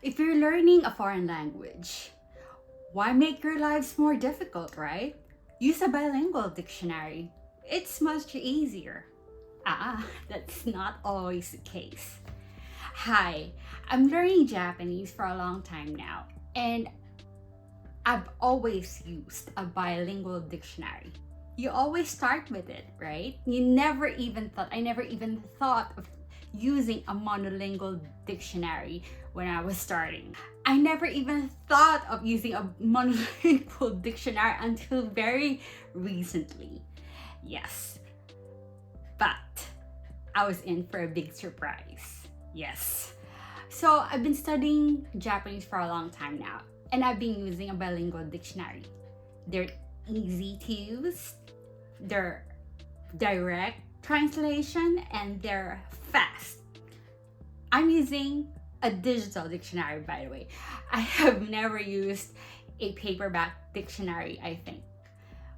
If you're learning a foreign language, why make your lives more difficult, right? Use a bilingual dictionary. It's much easier. That's not always the case. Hi, I'm learning Japanese for a long time now, and I've always used a bilingual dictionary. You always start with it, right? I never even thought of using a monolingual dictionary when I was starting. I never even thought of using a monolingual dictionary until very recently. Yes, but I was in for a big surprise. Yes. So I've been studying Japanese for a long time now, and I've been using a bilingual dictionary. They're easy to use, they're direct translation, and they're fast. I'm using a digital dictionary, by the way. I have never used a paperback dictionary, I think.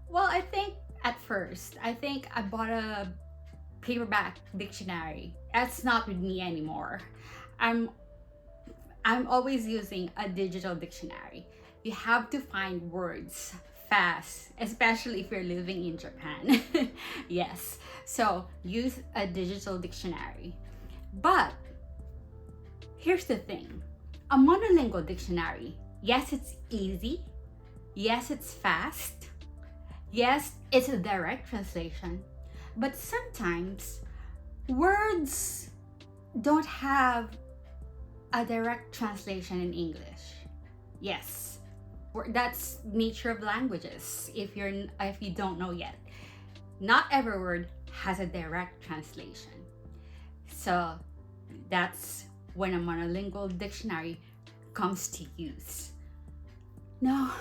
Well, I think at first, I bought a paperback dictionary. That's not with me anymore. I'm always using a digital dictionary. You have to find words fast, especially if you're living in Japan. Yes, so use a digital dictionary. But here's the thing, a monolingual dictionary, yes, it's easy, yes, it's fast, yes, it's a direct translation, but sometimes words don't have a direct translation in English. Yes, that's nature of languages. If you don't know yet, not every word has a direct translation. So that's when a monolingual dictionary comes to use. Now,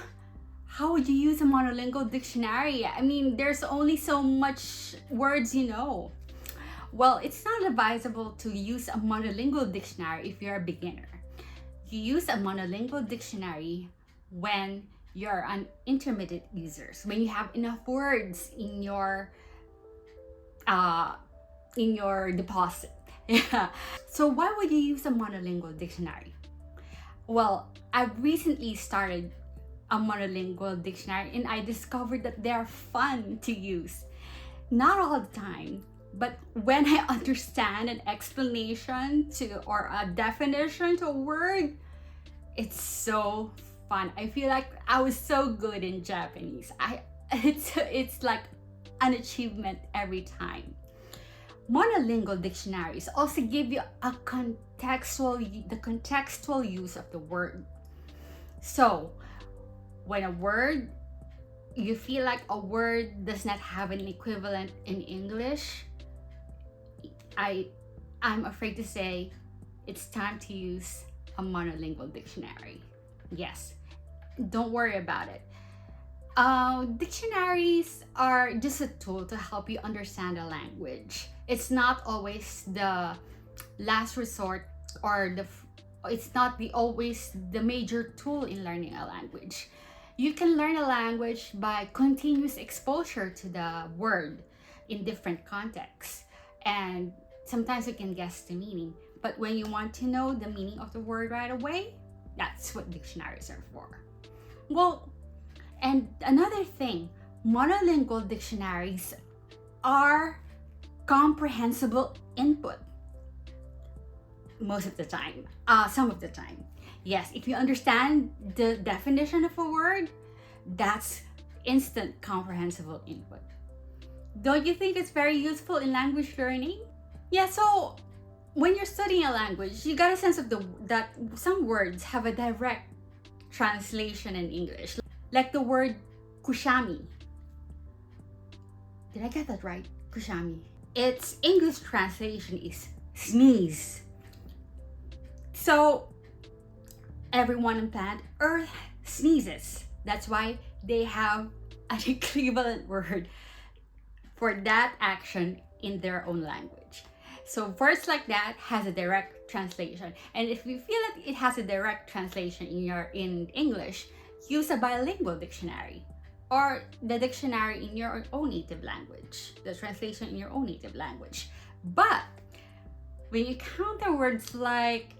how would you use a monolingual dictionary? I mean, there's only so much words you know. Well, it's not advisable to use a monolingual dictionary if you're a beginner. You use a monolingual dictionary when you're an intermediate user, when you have enough words in your deposit. Yeah. So why would you use a monolingual dictionary? Well, I've recently started a monolingual dictionary, and I discovered that they're fun to use. Not all the time, but when I understand an explanation or a definition to a word, it's so fun. I feel like I was so good in Japanese. It's like an achievement every time. Monolingual dictionaries also give you the contextual use of the word. So when you feel like a word does not have an equivalent in English, I'm afraid to say it's time to use a monolingual dictionary. Yes, don't worry about it. Dictionaries are just a tool to help you understand a language. It's not always the last resort, or it's not always the major tool in learning a language. You can learn a language by continuous exposure to the word in different contexts, and sometimes you can guess the meaning. But when you want to know the meaning of the word right away, that's what dictionaries are for. Well, and another thing, monolingual dictionaries are comprehensible input most of the time, some of the time. Yes, if you understand the definition of a word, that's instant comprehensible input. Don't you think it's very useful in language learning? Yeah, so when you're studying a language, you got a sense of that some words have a direct translation in English, like the word kushami. Did I get that right? Kushami. Its English translation is sneeze. So everyone on planet Earth sneezes. That's why they have an equivalent word for that action in their own language. So words like that has a direct translation. And if you feel that it has a direct translation in English, use a bilingual dictionary or the dictionary in your own native language, the translation in your own native language. But when you counter words like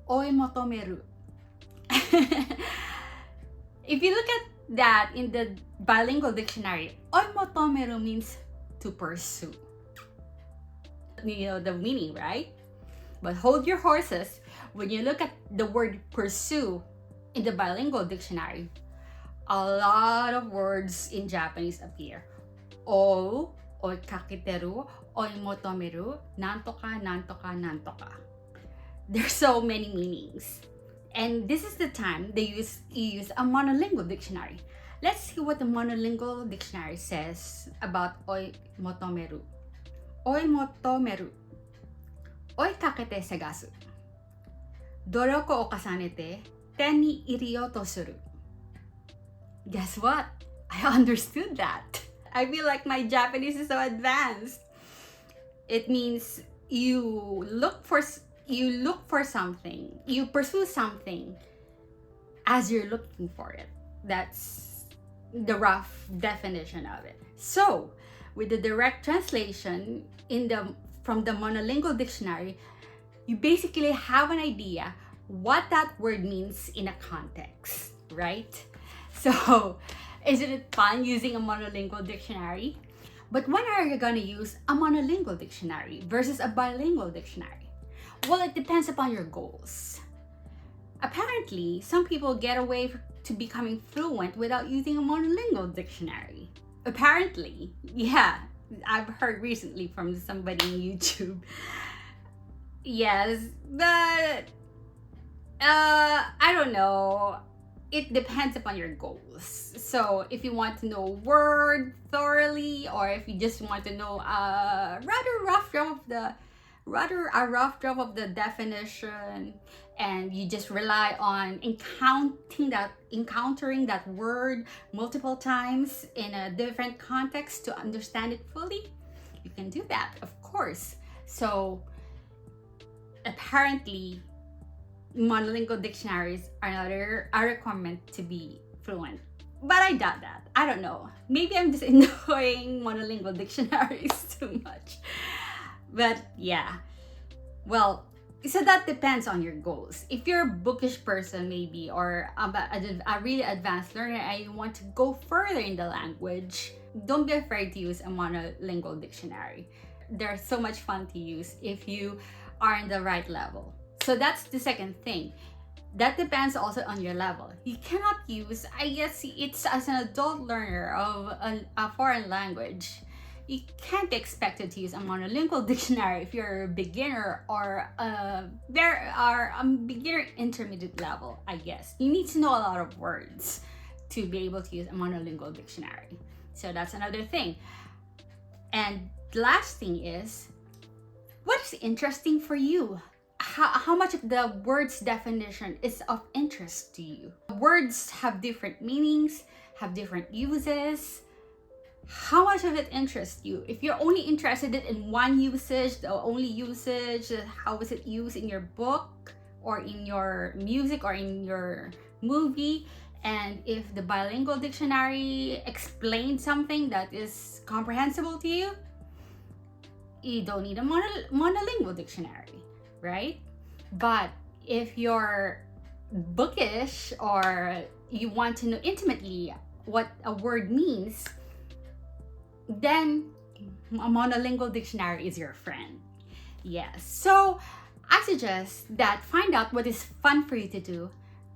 Oi motomeru. If you look at that in the bilingual dictionary, oi motomeru means to pursue. You know the meaning, right? But hold your horses. When you look at the word pursue in the bilingual dictionary, a lot of words in Japanese appear. O, oi kakiteru, oi motomeru, nantoka, nantoka, nantoka. There's so many meanings. And this is the time you use a monolingual dictionary. Let's see what the monolingual dictionary says about oi motomeru. Oi motomeru. Oi kakete sagasu. Doroko o kasanete, ten ni iriyo to suru. Guess what? I understood that. I feel like my Japanese is so advanced. It means you look for something, you pursue something as you're looking for it. That's the rough definition of it. So, with the direct translation from the monolingual dictionary, you basically have an idea what that word means in a context, right? So, isn't it fun using a monolingual dictionary? But when are you gonna use a monolingual dictionary versus a bilingual dictionary? Well, it depends upon your goals. Apparently, some people get away to becoming fluent without using a monolingual dictionary. Apparently, yeah, I've heard recently from somebody on YouTube. Yes, but I don't know. It depends upon your goals. So if you want to know a word thoroughly, or if you just want to know a rough draft of the definition, and you just rely on encountering that word multiple times in a different context to understand it fully, you can do that, of course. So apparently, monolingual dictionaries are not a requirement to be fluent. But I doubt that. I don't know. Maybe I'm just enjoying monolingual dictionaries too much. But yeah. Well, so that depends on your goals. If you're a bookish person maybe, or a really advanced learner and you want to go further in the language, don't be afraid to use a monolingual dictionary. They're so much fun to use if you are in the right level. So that's the second thing. That depends also on your level. You cannot use, I guess it's as an adult learner of a foreign language, you can't be expected to use a monolingual dictionary if you're a beginner or a beginner intermediate level, I guess. You need to know a lot of words to be able to use a monolingual dictionary. So that's another thing. And the last thing is, what is interesting for you? How much of the word's definition is of interest to you? Words have different meanings, have different uses. How much of it interests you? If you're only interested in one usage, the only usage, how is it used in your book or in your music or in your movie, and if the bilingual dictionary explains something that is comprehensible to you, you don't need a monolingual dictionary, right? But if you're bookish or you want to know intimately what a word means, then a monolingual dictionary is your friend. Yes. So I suggest that find out what is fun for you to do,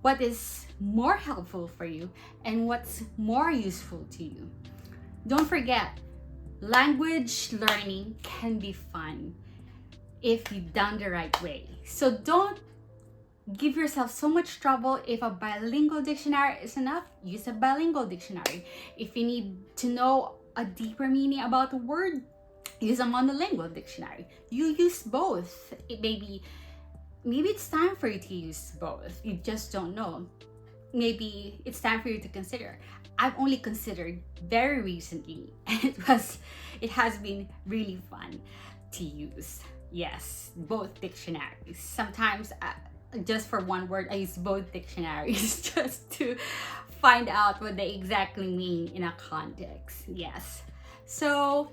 what is more helpful for you, and what's more useful to you. Don't forget, language learning can be fun if you've done the right way. So don't give yourself so much trouble. If a bilingual dictionary is enough, use a bilingual dictionary. If you need to know a deeper meaning about a word, use a monolingual dictionary. You use both. Maybe it's time for you to use both. You just don't know. Maybe it's time for you to consider. I've only considered very recently, and it has been really fun to use. Yes, both dictionaries. Sometimes just for one word, I use both dictionaries just to find out what they exactly mean in a context. Yes. So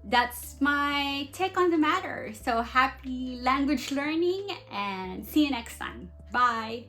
That's my take on the matter. So happy language learning and see you next time. Bye.